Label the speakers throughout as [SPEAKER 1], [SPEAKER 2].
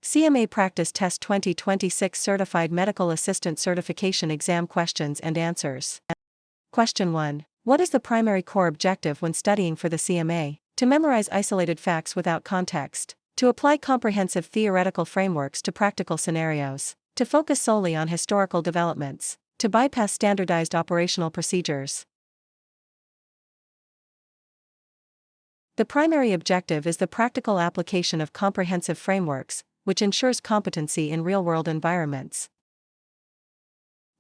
[SPEAKER 1] CMA Practice Test 2026 Certified Medical Assistant Certification Exam Questions and Answers. Question 1. What is the primary core objective when studying for the CMA? To memorize isolated facts without context. To apply comprehensive theoretical frameworks to practical scenarios. To focus solely on historical developments. To bypass standardized operational procedures. The primary objective is the practical application of comprehensive frameworks, which ensures competency in real-world environments.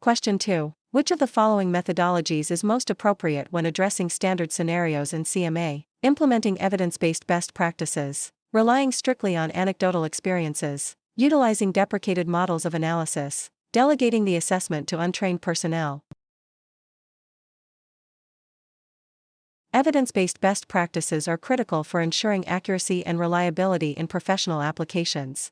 [SPEAKER 1] Question 2. Which of the following methodologies is most appropriate when addressing standard scenarios in CMA? Implementing evidence-based best practices, relying strictly on anecdotal experiences, utilizing deprecated models of analysis, delegating the assessment to untrained personnel. Evidence-based best practices are critical for ensuring accuracy and reliability in professional applications.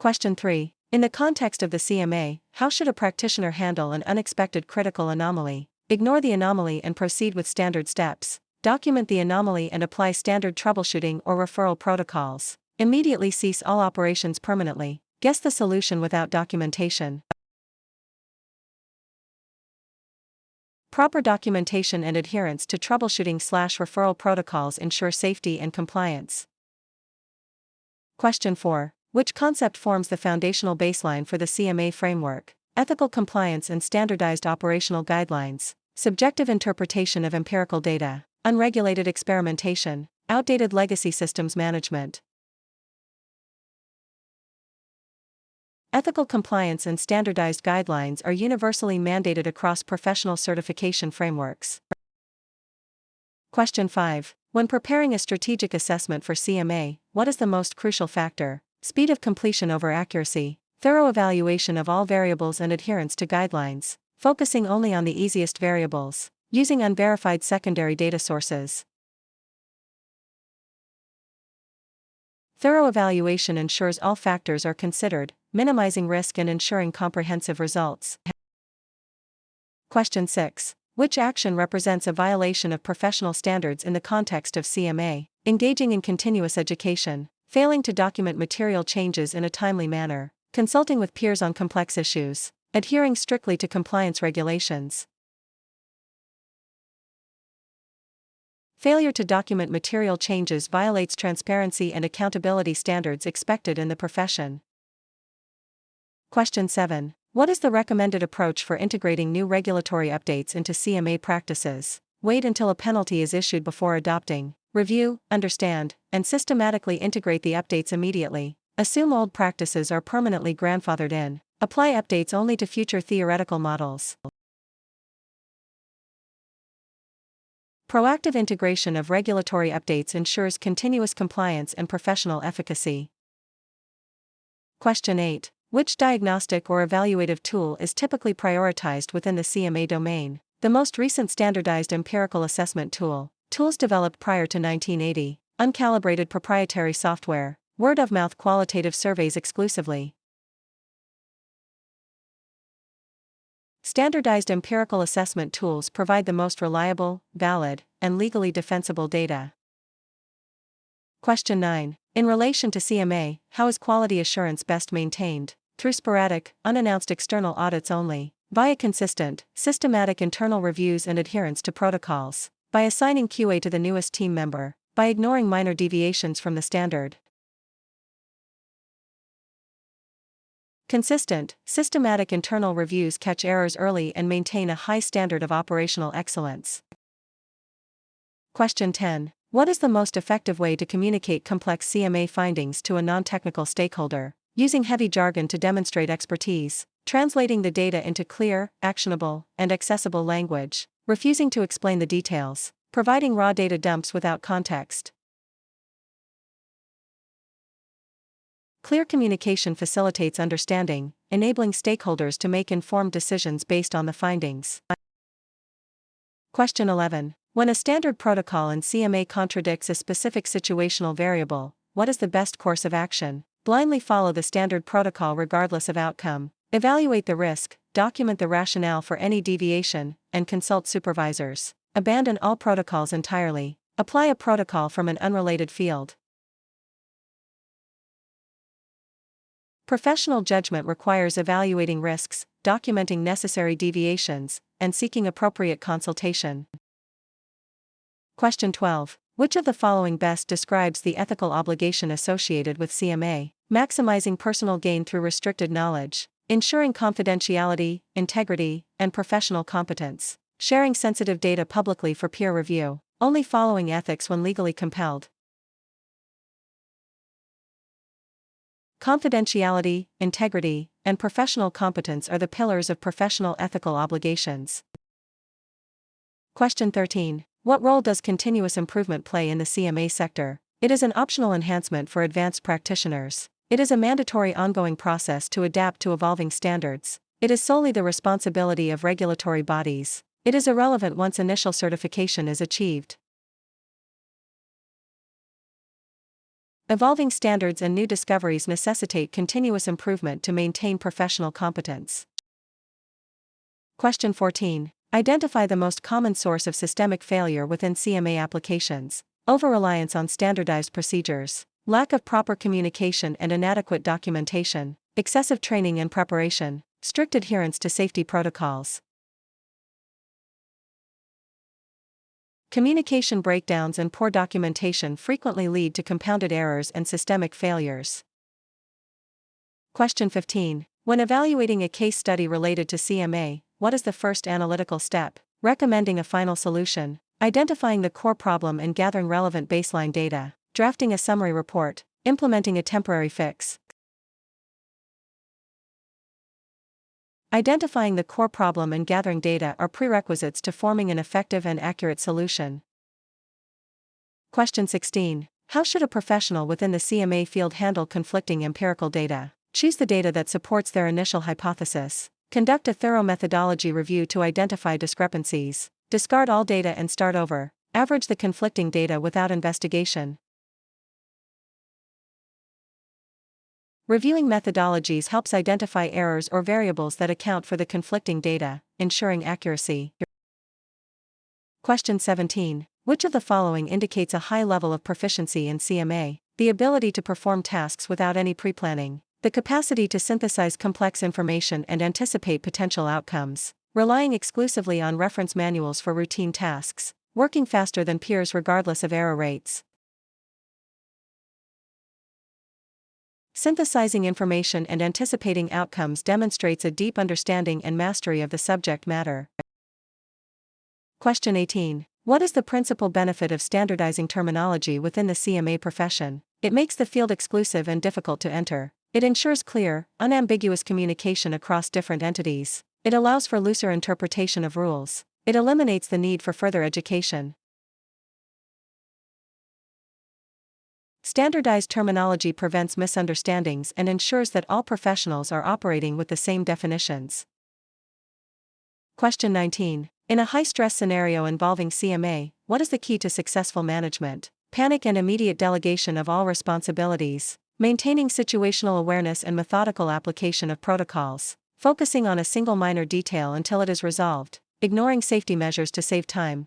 [SPEAKER 1] Question 3. In the context of the CMA, how should a practitioner handle an unexpected critical anomaly? Ignore the anomaly and proceed with standard steps. Document the anomaly and apply standard troubleshooting or referral protocols. Immediately cease all operations permanently. Guess the solution without documentation. Proper documentation and adherence to troubleshooting/referral protocols ensure safety and compliance. Question 4. Which concept forms the foundational baseline for the CMA framework? Ethical compliance and standardized operational guidelines, subjective interpretation of empirical data, unregulated experimentation, outdated legacy systems management. Ethical compliance and standardized guidelines are universally mandated across professional certification frameworks. Question 5. When preparing a strategic assessment for CMA, what is the most crucial factor? Speed of completion over accuracy, thorough evaluation of all variables and adherence to guidelines, focusing only on the easiest variables, using unverified secondary data sources. Thorough evaluation ensures all factors are considered, minimizing risk and ensuring comprehensive results. Question 6. Which action represents a violation of professional standards in the context of CMA? Engaging in continuous education, failing to document material changes in a timely manner, consulting with peers on complex issues, adhering strictly to compliance regulations. Failure to document material changes violates transparency and accountability standards expected in the profession. Question 7. What is the recommended approach for integrating new regulatory updates into CMA practices? Wait until a penalty is issued before adopting. Review, understand, and systematically integrate the updates immediately. Assume old practices are permanently grandfathered in. Apply updates only to future theoretical models. Proactive integration of regulatory updates ensures continuous compliance and professional efficacy. Question 8. Which diagnostic or evaluative tool is typically prioritized within the CMA domain? The most recent standardized empirical assessment tool, tools developed prior to 1980, uncalibrated proprietary software, word-of-mouth qualitative surveys exclusively. Standardized empirical assessment tools provide the most reliable, valid, and legally defensible data. Question 9. In relation to CMA, how is quality assurance best maintained? Through sporadic, unannounced external audits only, via consistent, systematic internal reviews and adherence to protocols, by assigning QA to the newest team member, by ignoring minor deviations from the standard. Consistent, systematic internal reviews catch errors early and maintain a high standard of operational excellence. Question 10. What is the most effective way to communicate complex CMA findings to a non-technical stakeholder? Using heavy jargon to demonstrate expertise, translating the data into clear, actionable, and accessible language, refusing to explain the details, providing raw data dumps without context. Clear communication facilitates understanding, enabling stakeholders to make informed decisions based on the findings. Question 11. When a standard protocol in CMA contradicts a specific situational variable, what is the best course of action? Blindly follow the standard protocol regardless of outcome. Evaluate the risk, document the rationale for any deviation, and consult supervisors. Abandon all protocols entirely. Apply a protocol from an unrelated field. Professional judgment requires evaluating risks, documenting necessary deviations, and seeking appropriate consultation. Question 12. Which of the following best describes the ethical obligation associated with CMA? Maximizing personal gain through restricted knowledge, ensuring confidentiality, integrity, and professional competence, sharing sensitive data publicly for peer review, only following ethics when legally compelled. Confidentiality, integrity, and professional competence are the pillars of professional ethical obligations. Question 13. What role does continuous improvement play in the CMA sector? It is an optional enhancement for advanced practitioners. It is a mandatory ongoing process to adapt to evolving standards. It is solely the responsibility of regulatory bodies. It is irrelevant once initial certification is achieved. Evolving standards and new discoveries necessitate continuous improvement to maintain professional competence. Question 14. Identify the most common source of systemic failure within CMA applications. Over-reliance on standardized procedures, lack of proper communication and inadequate documentation, excessive training and preparation, strict adherence to safety protocols. Communication breakdowns and poor documentation frequently lead to compounded errors and systemic failures. Question 15. When evaluating a case study related to CMA, what is the first analytical step? Recommending a final solution, identifying the core problem and gathering relevant baseline data, drafting a summary report, implementing a temporary fix. Identifying the core problem and gathering data are prerequisites to forming an effective and accurate solution. Question 16. How should a professional within the CMA field handle conflicting empirical data? Choose the data that supports their initial hypothesis. Conduct a thorough methodology review to identify discrepancies. Discard all data and start over. Average the conflicting data without investigation. Reviewing methodologies helps identify errors or variables that account for the conflicting data, ensuring accuracy. Question 17. Which of the following indicates a high level of proficiency in CMA? The ability to perform tasks without any pre-planning. The capacity to synthesize complex information and anticipate potential outcomes. Relying exclusively on reference manuals for routine tasks. Working faster than peers regardless of error rates. Synthesizing information and anticipating outcomes demonstrates a deep understanding and mastery of the subject matter. Question 18. What is the principal benefit of standardizing terminology within the CMA profession? It makes the field exclusive and difficult to enter. It ensures clear, unambiguous communication across different entities. It allows for looser interpretation of rules. It eliminates the need for further education. Standardized terminology prevents misunderstandings and ensures that all professionals are operating with the same definitions. Question 19. In a high-stress scenario involving CMA, what is the key to successful management? Panic and immediate delegation of all responsibilities. Maintaining situational awareness and methodical application of protocols. Focusing on a single minor detail until it is resolved. Ignoring safety measures to save time.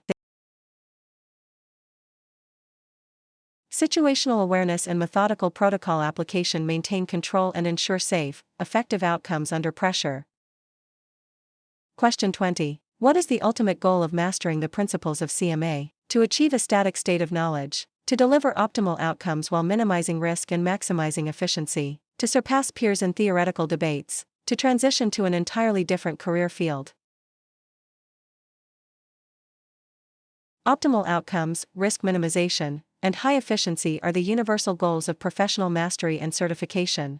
[SPEAKER 1] Situational awareness and methodical protocol application maintain control and ensure safe, effective outcomes under pressure. Question 20. What is the ultimate goal of mastering the principles of CMA? To achieve a static state of knowledge. To deliver optimal outcomes while minimizing risk and maximizing efficiency. To surpass peers in theoretical debates. To transition to an entirely different career field. Optimal outcomes, risk minimization, and high efficiency are the universal goals of professional mastery and certification.